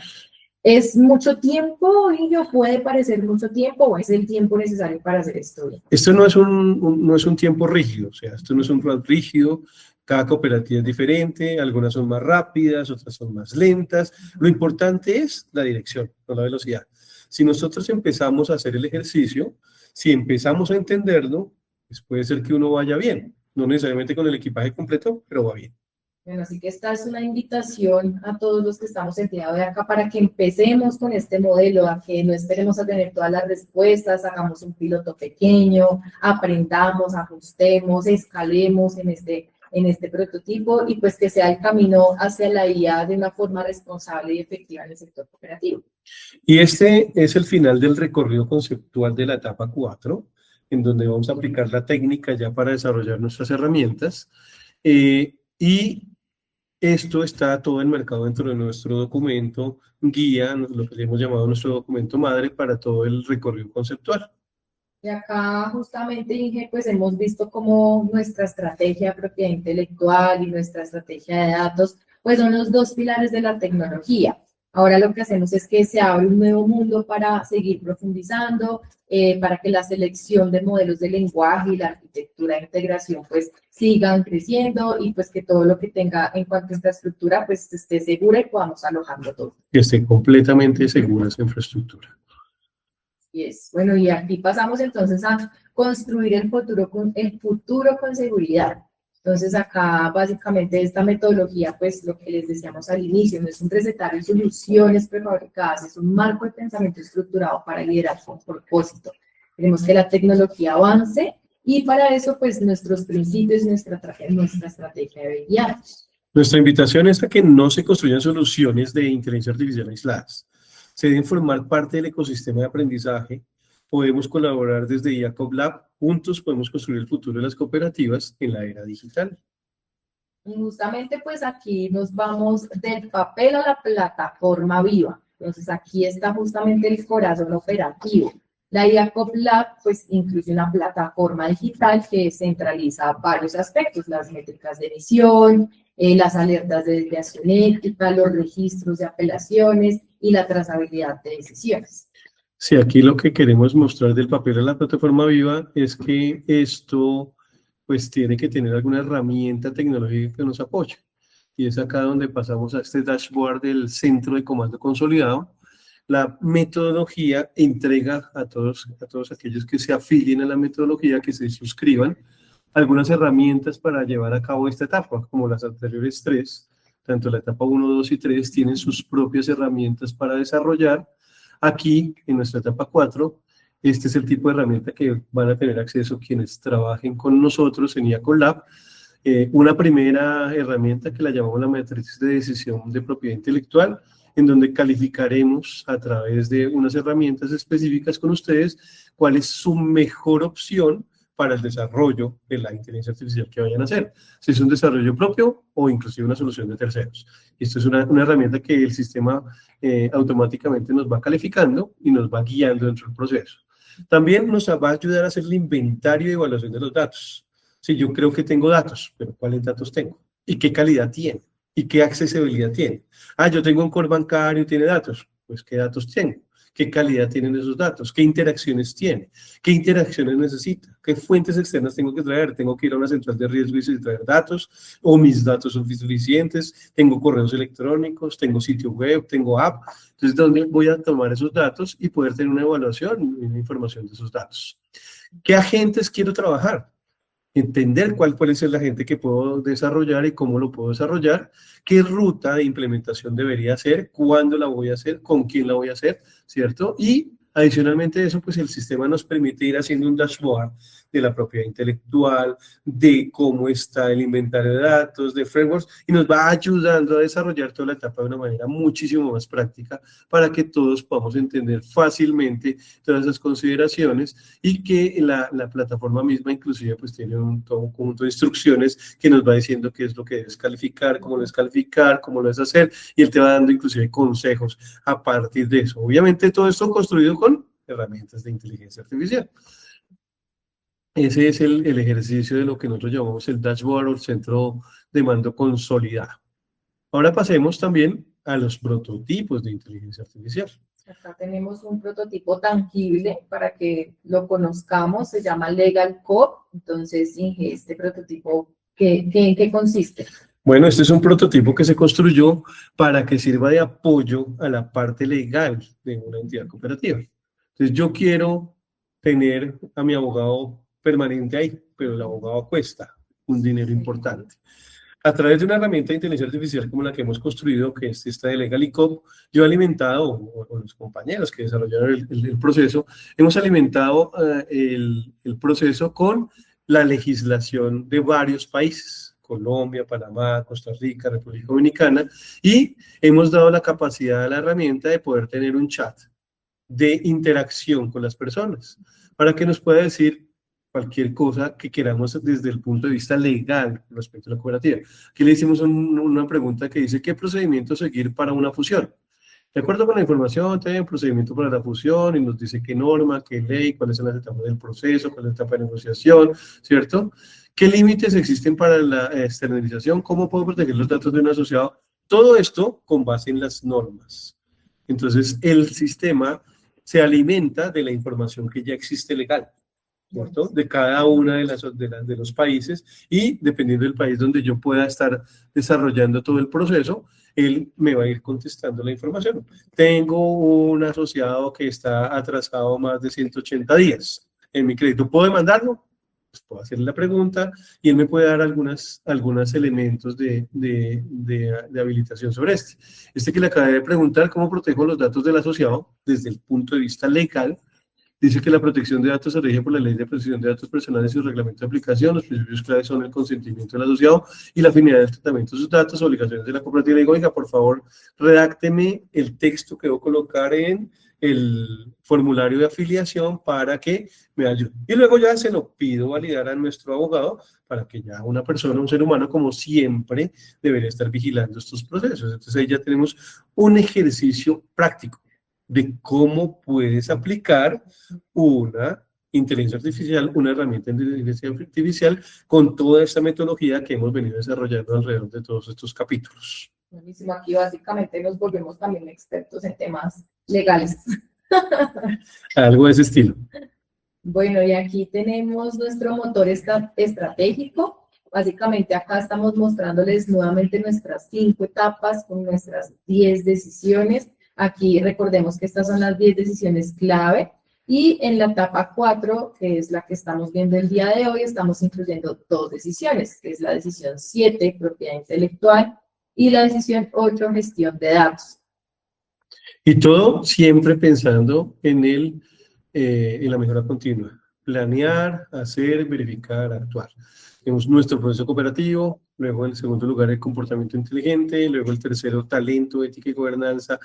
¿Es mucho tiempo, Ingo? ¿Puede parecer mucho tiempo o es el tiempo necesario para hacer esto bien? Esto no es no es un tiempo rígido, o sea, esto no es un run rígido. Cada cooperativa es diferente, algunas son más rápidas, otras son más lentas. Lo importante es la dirección, no la velocidad. Si nosotros empezamos a hacer el ejercicio, si empezamos a entenderlo, pues puede ser que uno vaya bien. No necesariamente con el equipaje completo, pero va bien. Bueno, así que esta es una invitación a todos los que estamos el día de acá para que empecemos con este modelo, a que no esperemos a tener todas las respuestas, hagamos un piloto pequeño, aprendamos, ajustemos, escalemos en este prototipo y pues que sea el camino hacia la IA de una forma responsable y efectiva en el sector cooperativo. Y este es el final del recorrido conceptual de la etapa 4, en donde vamos a aplicar la técnica ya para desarrollar nuestras herramientas. Y esto está todo enmarcado dentro de nuestro documento guía, lo que le hemos llamado nuestro documento madre para todo el recorrido conceptual. Y acá justamente, Inge, pues hemos visto cómo nuestra estrategia de propiedad intelectual y nuestra estrategia de datos, pues son los dos pilares de la tecnología. Ahora lo que hacemos es que se abre un nuevo mundo para seguir profundizando, para que la selección de modelos de lenguaje y la arquitectura de integración pues sigan creciendo y pues que todo lo que tenga en cuanto a infraestructura pues esté segura y podamos alojarlo todo. Que esté completamente segura esa infraestructura. Yes. Bueno, y aquí pasamos entonces a construir el futuro con seguridad. Entonces acá básicamente esta metodología, pues lo que les decíamos al inicio, no es un recetario de soluciones prefabricadas, es un marco de pensamiento estructurado para liderar con propósito. Queremos que la tecnología avance y para eso pues nuestros principios y nuestra estrategia debe guiarnos. Nuestra invitación es a que no se construyan soluciones de inteligencia artificial aisladas. Se deben formar parte del ecosistema de aprendizaje. Podemos colaborar desde IACOP Lab. Juntos podemos construir el futuro de las cooperativas en la era digital. Y justamente pues aquí nos vamos del papel a la plataforma viva. Entonces aquí está justamente el corazón operativo. La IACOP Lab pues incluye una plataforma digital que centraliza varios aspectos, las métricas de emisión, las alertas de desviación ética, los registros de apelaciones y la trazabilidad de decisiones. Sí, aquí lo que queremos mostrar del papel a la plataforma viva es que esto pues tiene que tener alguna herramienta tecnológica que nos apoye. Y es acá donde pasamos a este dashboard del centro de comando consolidado. La metodología entrega a todos aquellos que se afilien a la metodología, que se suscriban, algunas herramientas para llevar a cabo esta etapa, como las anteriores tres. Tanto la etapa 1, 2 y 3 tienen sus propias herramientas para desarrollar. Aquí, en nuestra etapa 4, este es el tipo de herramienta que van a tener acceso quienes trabajen con nosotros en IACOLAB. Una primera herramienta que la llamamos la matriz de decisión de propiedad intelectual, en donde calificaremos a través de unas herramientas específicas con ustedes cuál es su mejor opción para el desarrollo de la inteligencia artificial que vayan a hacer. Si es un desarrollo propio o inclusive una solución de terceros. Esto es una herramienta que el sistema automáticamente nos va calificando y nos va guiando dentro del proceso. También nos va a ayudar a hacer el inventario y evaluación de los datos. Si yo creo que tengo datos, pero ¿cuáles datos tengo? ¿Y qué calidad tiene? ¿Y qué accesibilidad tiene? Ah, yo tengo un core bancario y tiene datos. Pues, ¿qué datos tengo? ¿Qué calidad tienen esos datos? ¿Qué interacciones tiene? ¿Qué interacciones necesita? ¿Qué fuentes externas tengo que traer? ¿Tengo que ir a una central de riesgo y traer datos? ¿O mis datos son suficientes? ¿Tengo correos electrónicos? ¿Tengo sitio web? ¿Tengo app? Entonces, ¿dónde voy a tomar esos datos y poder tener una evaluación y una información de esos datos? ¿Qué agentes quiero trabajar? Entender cuál puede ser la agente que puedo desarrollar y cómo lo puedo desarrollar, qué ruta de implementación debería hacer, cuándo la voy a hacer, con quién la voy a hacer, ¿cierto? Y adicionalmente a eso, pues el sistema nos permite ir haciendo un dashboard de la propiedad intelectual, de cómo está el inventario de datos, de frameworks, y nos va ayudando a desarrollar toda la etapa de una manera muchísimo más práctica para que todos podamos entender fácilmente todas esas consideraciones y que la plataforma misma inclusive pues tiene todo un conjunto de instrucciones que nos va diciendo qué es lo que debes calificar, cómo lo debes calificar, cómo lo debes hacer, y él te va dando inclusive consejos a partir de eso. Obviamente todo esto construido con herramientas de inteligencia artificial. Ese es el ejercicio de lo que nosotros llamamos el dashboard o el centro de mando consolidado. Ahora pasemos también a los prototipos de inteligencia artificial. Acá tenemos un prototipo tangible para que lo conozcamos, se llama Legal Code. Entonces, Inge, este prototipo, ¿en qué consiste? Bueno, este es un prototipo que se construyó para que sirva de apoyo a la parte legal de una entidad cooperativa. Entonces, yo quiero tener a mi abogado permanente ahí, pero el abogado cuesta un dinero importante. A través de una herramienta de inteligencia artificial como la que hemos construido, que es esta de Legal Code, yo he alimentado, o los compañeros que desarrollaron el proceso, hemos alimentado el proceso con la legislación de varios países, Colombia, Panamá, Costa Rica, República Dominicana, y hemos dado la capacidad a la herramienta de poder tener un chat de interacción con las personas, para que nos pueda decir cualquier cosa que queramos desde el punto de vista legal respecto a la cooperativa. Aquí le hicimos una pregunta que dice, ¿qué procedimiento seguir para una fusión? De acuerdo con la información, tiene un procedimiento para la fusión y nos dice qué norma, qué ley, cuáles son las etapas del proceso, cuál es la etapa de negociación, ¿cierto? ¿Qué límites existen para la externalización? ¿Cómo puedo proteger los datos de un asociado? Todo esto con base en las normas. Entonces, el sistema se alimenta de la información que ya existe legal, ¿cierto? De cada una de los países, y dependiendo del país donde yo pueda estar desarrollando todo el proceso, él me va a ir contestando la información. Tengo un asociado que está atrasado más de 180 días en mi crédito, ¿puedo demandarlo? Pues puedo hacerle la pregunta y él me puede dar algunos elementos de habilitación sobre este. Este que le acabé de preguntar, ¿cómo protejo los datos del asociado desde el punto de vista legal? Dice que la protección de datos se rige por la Ley de Protección de Datos Personales y su reglamento de aplicación. Los principios claves son el consentimiento del asociado y la afinidad del tratamiento de sus datos, obligaciones de la cooperativa. Le digo, oiga, por favor, redácteme el texto que debo colocar en el formulario de afiliación para que me ayude. Y luego ya se lo pido validar a nuestro abogado para que ya una persona, un ser humano, como siempre, debería estar vigilando estos procesos. Entonces ahí ya tenemos un ejercicio práctico de cómo puedes aplicar una inteligencia artificial, una herramienta de inteligencia artificial con toda esta metodología que hemos venido desarrollando alrededor de todos estos capítulos. Buenísimo, aquí básicamente nos volvemos también expertos en temas legales. Algo de ese estilo. Bueno, y aquí tenemos nuestro motor estratégico. Básicamente acá estamos mostrándoles nuevamente nuestras 5 etapas con nuestras 10 decisiones. Aquí recordemos que estas son las 10 decisiones clave. Y en la etapa 4, que es la que estamos viendo el día de hoy, estamos incluyendo 2 decisiones, que es la decisión 7, propiedad intelectual, y la decisión 8, gestión de datos. Y todo siempre pensando en la mejora continua. Planear, hacer, verificar, actuar. Tenemos nuestro proceso cooperativo, luego en el segundo lugar el comportamiento inteligente, luego el tercero talento, ética y gobernanza,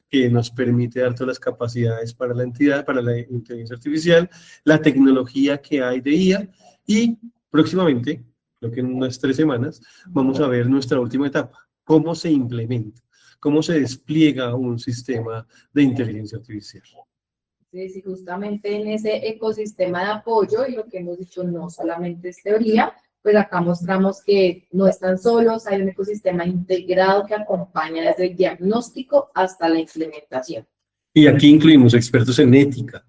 que nos permite dar todas las capacidades para la entidad, para la inteligencia artificial, la tecnología que hay de IA y próximamente, creo que en unas 3 semanas, vamos a ver nuestra última etapa, cómo se implementa, cómo se despliega un sistema de inteligencia artificial. Sí, justamente en ese ecosistema de apoyo, y lo que hemos dicho no solamente es teoría, pues acá mostramos que no están solos, hay un ecosistema integrado que acompaña desde el diagnóstico hasta la implementación. Y aquí incluimos expertos en ética,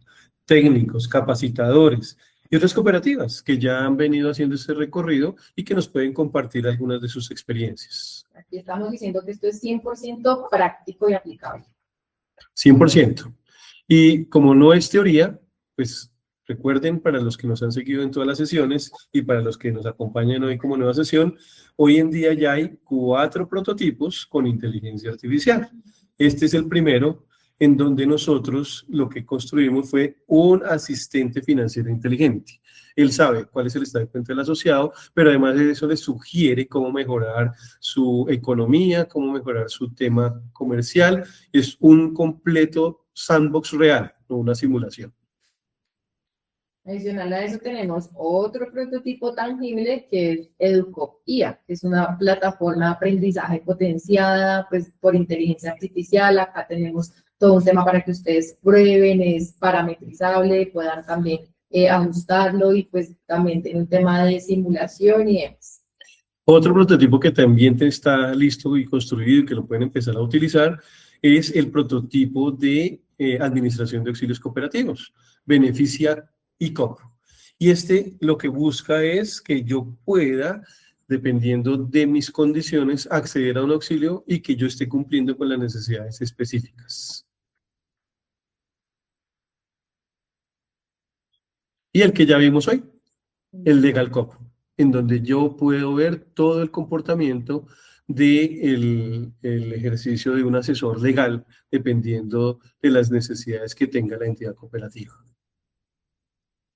técnicos, capacitadores y otras cooperativas que ya han venido haciendo ese recorrido y que nos pueden compartir algunas de sus experiencias. Aquí estamos diciendo que esto es 100% práctico y aplicable. 100%. Y como no es teoría, pues recuerden, para los que nos han seguido en todas las sesiones y para los que nos acompañan hoy como nueva sesión, hoy en día ya hay 4 prototipos con inteligencia artificial. Este es el primero, en donde nosotros lo que construimos fue un asistente financiero inteligente. Él sabe cuál es el estado de cuenta del asociado, pero además de eso le sugiere cómo mejorar su economía, cómo mejorar su tema comercial. Es un completo sandbox real, no una simulación. Adicional a eso tenemos otro prototipo tangible que es EducopIA, que es una plataforma de aprendizaje potenciada pues, por inteligencia artificial. Acá tenemos todo un tema para que ustedes prueben, es parametrizable, puedan también ajustarlo y pues también tiene un tema de simulación y demás. Otro prototipo que también está listo y construido y que lo pueden empezar a utilizar es el prototipo de administración de auxilios cooperativos, Beneficia ICOP. Y este lo que busca es que yo pueda, dependiendo de mis condiciones, acceder a un auxilio y que yo esté cumpliendo con las necesidades específicas. Y el que ya vimos hoy, el LegalCop, en donde yo puedo ver todo el comportamiento del ejercicio de un asesor legal, dependiendo de las necesidades que tenga la entidad cooperativa.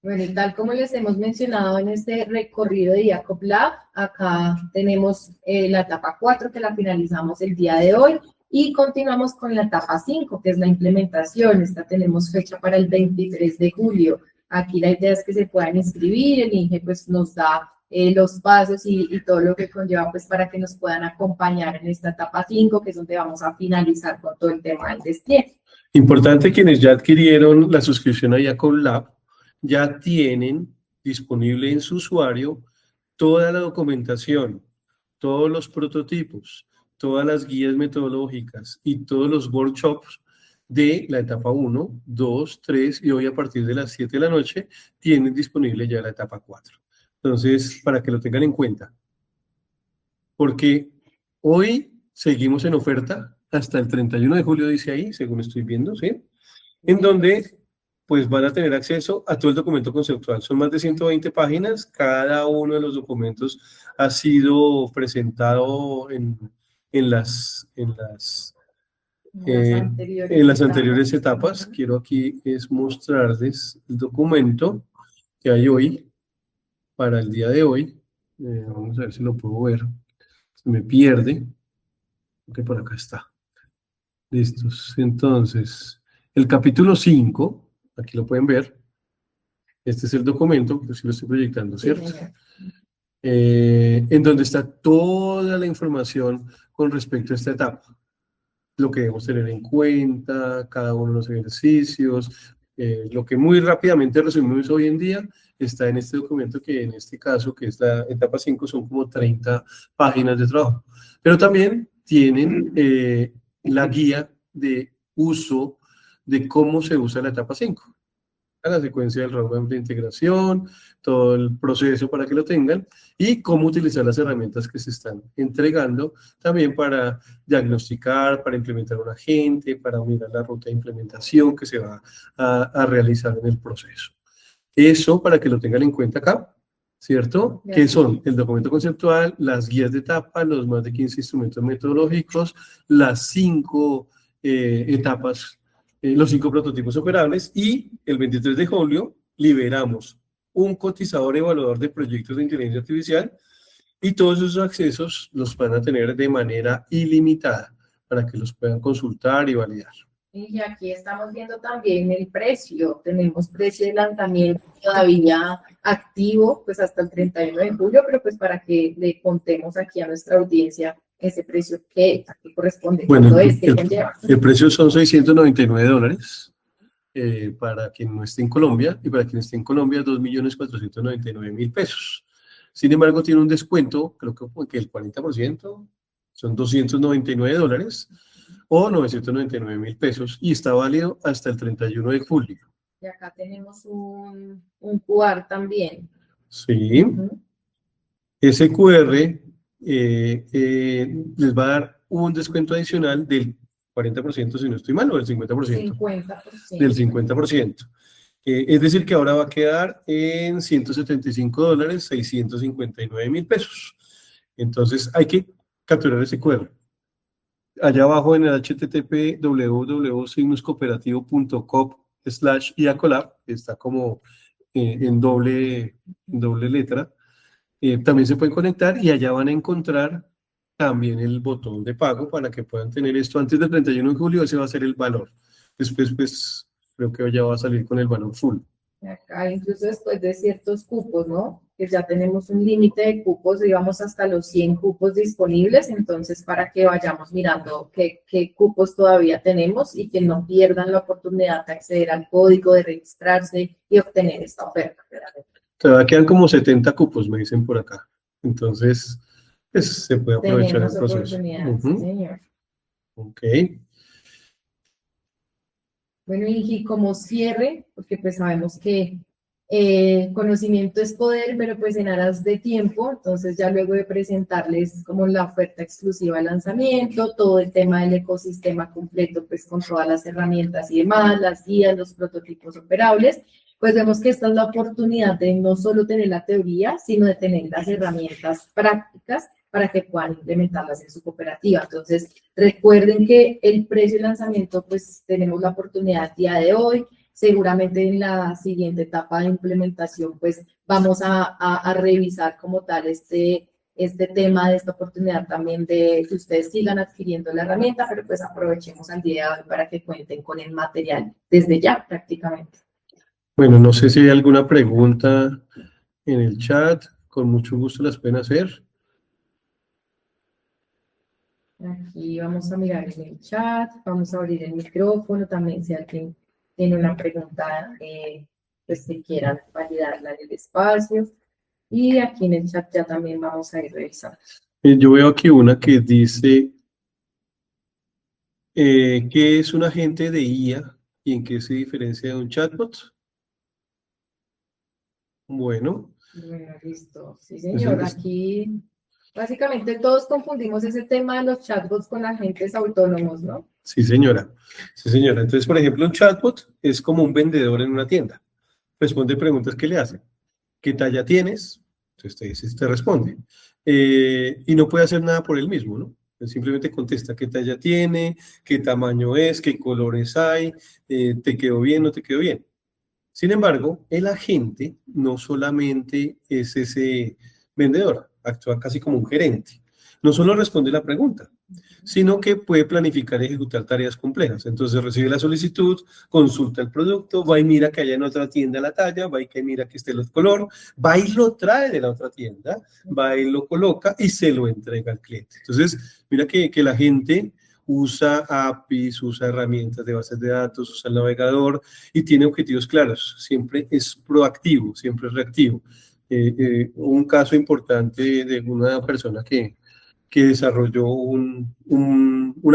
Bueno, y tal como les hemos mencionado en este recorrido de IACOP Lab, acá tenemos la etapa 4 que la finalizamos el día de hoy y continuamos con la etapa 5 que es la implementación. Esta tenemos fecha para el 23 de julio. Aquí la idea es que se puedan inscribir, el INGE pues nos da los pasos y todo lo que conlleva pues para que nos puedan acompañar en esta etapa 5 que es donde vamos a finalizar con todo el tema del despliegue. Importante, quienes ya adquirieron la suscripción a IACOP Lab, ya tienen disponible en su usuario toda la documentación, todos los prototipos, todas las guías metodológicas y todos los workshops de la etapa 1, 2, 3 y hoy a partir de las 7 de la noche tienen disponible ya la etapa 4. Entonces, para que lo tengan en cuenta, porque hoy seguimos en oferta hasta el 31 de julio, dice ahí, según estoy viendo, ¿sí? En donde pues van a tener acceso a todo el documento conceptual. Son más de 120 páginas, cada uno de los documentos ha sido presentado en las anteriores etapas. Quiero aquí es mostrarles el documento que hay hoy, para el día de hoy. Vamos a ver si lo puedo ver. Se me pierde. Ok, por acá está. Listos. Entonces, el capítulo 5, aquí lo pueden ver. Este es el documento, que sí lo estoy proyectando, ¿cierto? Sí, en donde está toda la información con respecto a esta etapa. Lo que debemos tener en cuenta, cada uno de los ejercicios, lo que muy rápidamente resumimos hoy en día, está en este documento que en este caso, que es la etapa 5, son como 30 páginas de trabajo. Pero también tienen la guía de uso de cómo se usa la etapa 5. La secuencia del roadmap de integración, todo el proceso para que lo tengan y cómo utilizar las herramientas que se están entregando también para diagnosticar, para implementar un agente, para mirar la ruta de implementación que se va a realizar en el proceso. Eso para que lo tengan en cuenta acá, ¿cierto? Que son el documento conceptual, las guías de etapa, los más de 15 instrumentos metodológicos, las 5 etapas, los 5 prototipos operables, y el 23 de julio liberamos un cotizador evaluador de proyectos de inteligencia artificial y todos esos accesos los van a tener de manera ilimitada para que los puedan consultar y validar. Y aquí estamos viendo también el precio. Tenemos precio de lanzamiento todavía activo, pues hasta el 31 de julio, pero pues para que le contemos aquí a nuestra audiencia ese precio que corresponde. Bueno, el precio son $699 para quien no esté en Colombia, y para quien esté en Colombia 2.499.000 pesos. Sin embargo, tiene un descuento, creo que el 40%, son $299 o 999.000 pesos, y está válido hasta el 31 de julio. Y acá tenemos un QR también. Sí. Ese QR les va a dar un descuento adicional del 40%, si no estoy mal, o del 50%. 50%. Del 50%. Es decir, que ahora va a quedar en $175, 659.000 pesos. Entonces, hay que capturar ese QR. Allá abajo en el http www.signoscooperativo.com/iacolab, está como en doble letra. También se pueden conectar y allá van a encontrar también el botón de pago para que puedan tener esto antes del 31 de julio. Ese va a ser el valor. Después, pues, creo que ya va a salir con el valor full. Acá, incluso después de ciertos cupos, ¿no? Que ya tenemos un límite de cupos, digamos hasta los 100 cupos disponibles, entonces para que vayamos mirando qué cupos todavía tenemos y que no pierdan la oportunidad de acceder al código, de registrarse y obtener esta oferta. Todavía quedan como 70 cupos, me dicen por acá. Entonces, pues, se puede aprovechar el proceso. Sí, señor. Ok. Bueno, y como cierre, porque pues sabemos que conocimiento es poder, pero pues en aras de tiempo, entonces ya luego de presentarles como la oferta exclusiva de lanzamiento, todo el tema del ecosistema completo, pues con todas las herramientas y demás, las guías, los prototipos operables, pues vemos que esta es la oportunidad de no solo tener la teoría, sino de tener las herramientas prácticas para que puedan implementarlas en su cooperativa. Entonces, recuerden que el precio de lanzamiento, pues tenemos la oportunidad el día de hoy. Seguramente en la siguiente etapa de implementación, pues vamos a revisar como tal este tema de esta oportunidad también de que ustedes sigan adquiriendo la herramienta, pero pues aprovechemos el día de hoy para que cuenten con el material desde ya prácticamente. Bueno, no sé si hay alguna pregunta en el chat, con mucho gusto las pueden hacer. Aquí vamos a mirar en el chat, vamos a abrir el micrófono también si alguien tiene una pregunta pues que quieran validarla en el espacio. Y aquí en el chat ya también vamos a ir revisando. Yo veo aquí una que dice ¿qué es un agente de IA y en qué se diferencia de un chatbot? Bueno, listo. Sí, señor. Aquí básicamente todos confundimos ese tema de los chatbots con agentes autónomos, ¿no? Sí, señora. Sí, señora. Entonces, por ejemplo, un chatbot es como un vendedor en una tienda. Responde preguntas que le hacen. ¿Qué talla tienes? Entonces te responde. Y no puede hacer nada por él mismo, ¿no? Él simplemente contesta qué talla tiene, qué tamaño es, qué colores hay, te quedó bien, no te quedó bien. Sin embargo, el agente no solamente es ese vendedor, actúa casi como un gerente. No solo responde la pregunta, sino que puede planificar y ejecutar tareas complejas. Entonces recibe la solicitud, consulta el producto, va y mira que haya en otra tienda la talla, va y que mira que esté el color, va y lo trae de la otra tienda, va y lo coloca y se lo entrega al cliente. Entonces, mira que la gente usa APIs, usa herramientas de bases de datos, usa el navegador y tiene objetivos claros. Siempre es proactivo, siempre es reactivo. Un caso importante de una persona que desarrolló un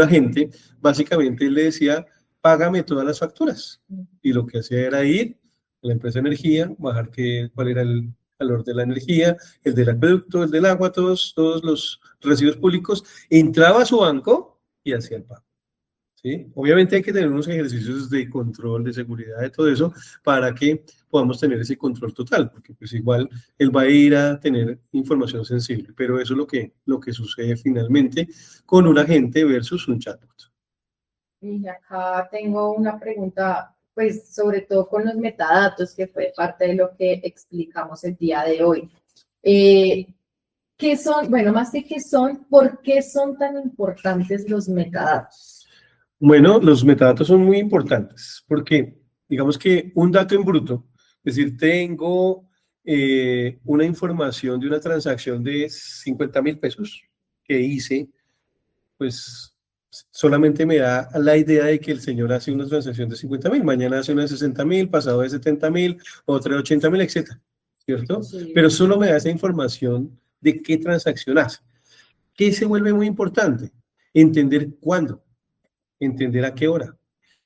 agente, básicamente le decía págame todas las facturas. Y lo que hacía era ir a la empresa de energía, bajar cuál era el valor de la energía, el del acueducto, el del agua, todos los recibos públicos, entraba a su banco y hacía el pago. ¿Sí? Obviamente hay que tener unos ejercicios de control, de seguridad, de todo eso, para que podamos tener ese control total, porque pues igual él va a ir a tener información sensible, pero eso es lo que sucede finalmente con un agente versus un chatbot. Y acá tengo una pregunta, pues sobre todo con los metadatos, que fue parte de lo que explicamos el día de hoy. ¿Qué son? Bueno, más que qué son, ¿por qué son tan importantes los metadatos? Bueno, los metadatos son muy importantes porque, digamos que un dato en bruto, es decir, tengo una información de una transacción de 50.000 pesos que hice, pues solamente me da la idea de que el señor hace una transacción de 50.000, mañana hace una de 60.000, pasado de 70.000, otra de 80.000, etcétera, ¿cierto? Sí. Pero solo me da esa información de qué transacción hace. ¿Qué se vuelve muy importante? Entender cuándo. Entender a qué hora,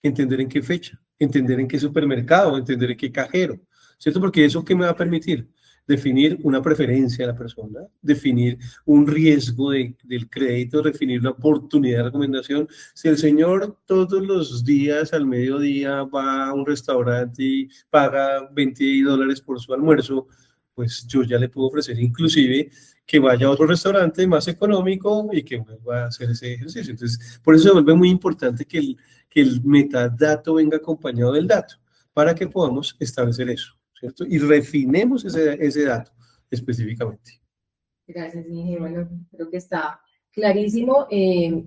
entender en qué fecha, entender en qué supermercado, entender en qué cajero, ¿cierto? Porque eso ¿qué me va a permitir? Definir una preferencia de la persona, definir un riesgo del crédito, definir una oportunidad de recomendación. Si el señor todos los días al mediodía va a un restaurante y paga $20 por su almuerzo, pues yo ya le puedo ofrecer inclusive que vaya a otro restaurante más económico y que vuelva a hacer ese ejercicio. Entonces, por eso se vuelve muy importante que el metadato venga acompañado del dato, para que podamos establecer eso, ¿cierto? Y refinemos ese dato específicamente. Gracias, ingeniero. Bueno, creo que está clarísimo.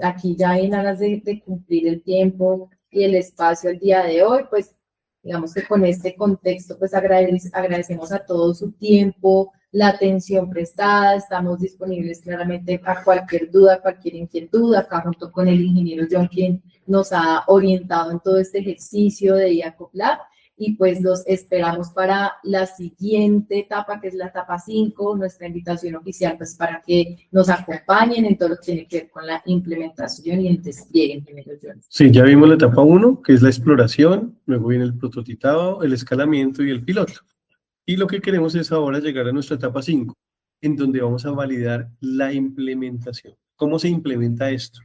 Aquí ya en aras de cumplir el tiempo y el espacio el día de hoy, pues digamos que con este contexto, pues agradecemos a todos su tiempo, la atención prestada, estamos disponibles claramente a cualquier duda, cualquier inquietud, acá junto con el ingeniero John, quien nos ha orientado en todo este ejercicio de IACOP-LAB, y pues los esperamos para la siguiente etapa, que es la etapa 5, nuestra invitación oficial, pues para que nos acompañen en todo lo que tiene que ver con la implementación y el despliegue, ingeniero John. Sí, ya vimos la etapa 1, que es la exploración, luego viene el prototipado, el escalamiento y el piloto. Y lo que queremos es ahora llegar a nuestra etapa 5, en donde vamos a validar la implementación. ¿Cómo se implementa esto?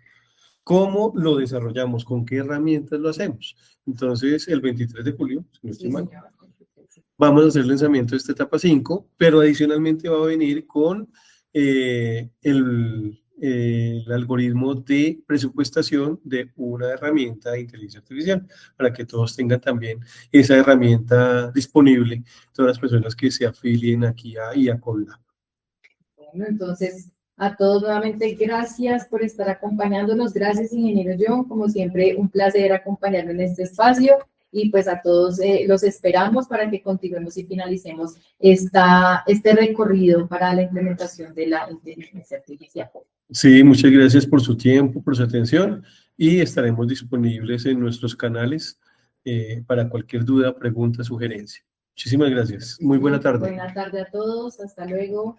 ¿Cómo lo desarrollamos? ¿Con qué herramientas lo hacemos? Entonces, el 23 de julio, si no estoy mal, vamos a hacer el lanzamiento de esta etapa 5, pero adicionalmente va a venir con el algoritmo de presupuestación de una herramienta de inteligencia artificial, para que todos tengan también esa herramienta disponible, todas las personas que se afilien aquí a IACOP-LAB. Bueno, entonces, a todos nuevamente, gracias por estar acompañándonos. Gracias, ingeniero John. Como siempre, un placer acompañarlo en este espacio. Y pues a todos los esperamos para que continuemos y finalicemos este recorrido para la implementación de la inteligencia artificial. Sí, muchas gracias por su tiempo, por su atención, y estaremos disponibles en nuestros canales para cualquier duda, pregunta, sugerencia. Muchísimas gracias. Muy buena tarde. Buena tarde a todos. Hasta luego.